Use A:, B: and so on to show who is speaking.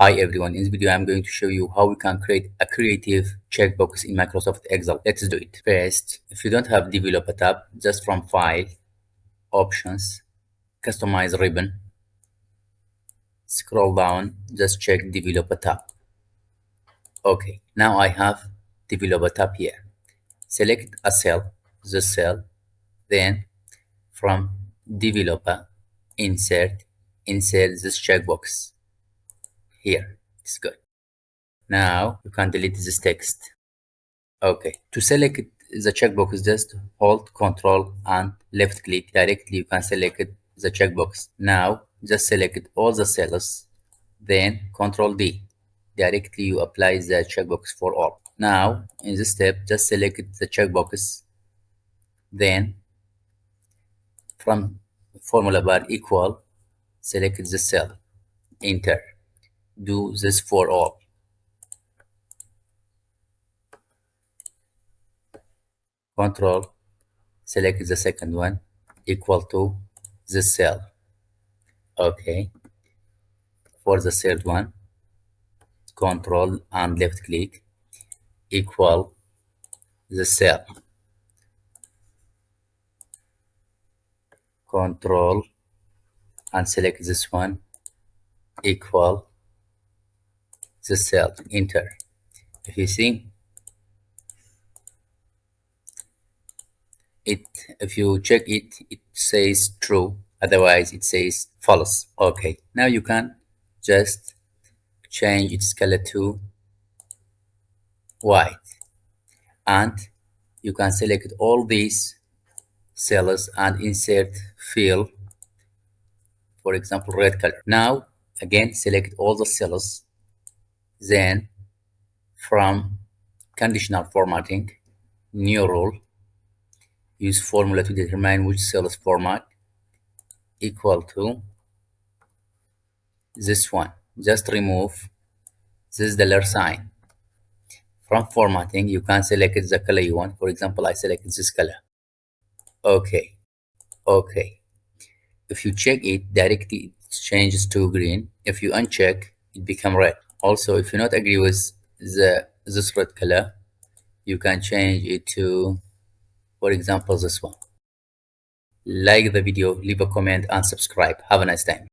A: Hi everyone, in this video I'm going to show you how we can create a creative checkbox in Microsoft Excel. Let's do it. First, if you don't have developer tab, just from File, Options, Customize ribbon, scroll down, just check developer tab. Okay, now I have developer tab here. Select a cell, the cell, then from developer, insert this checkbox here. It's good. Now you can delete this text. Okay, to select the checkbox, just hold Control and left click. Directly you can select the checkbox. Now just select all the cells, then Control D. Directly you apply the checkbox for all. Now in this step, just select the checkbox, then from formula bar equal, select the cell, enter. Do this for all. Control, select the second one, equal to the cell. Okay, for the third one, Control and left click, equal the cell. Control and select this one, equal the cell, enter. If you see it, if you check it, it says true, otherwise it says false. Okay, now you can just change its color to white, and you can select all these cells and insert fill, for example red color. Now again select all the cells, then from conditional formatting, new rule, use formula to determine which cells format, equal to this one. Just remove this dollar sign. From formatting, you can select the color you want. For example, I select this color. Okay, okay. If you check it, directly it changes to green. If you uncheck, it become red. Also, if you not agree with this red color, you can change it to, for example, this one. Like the video, leave a comment and subscribe. Have a nice time.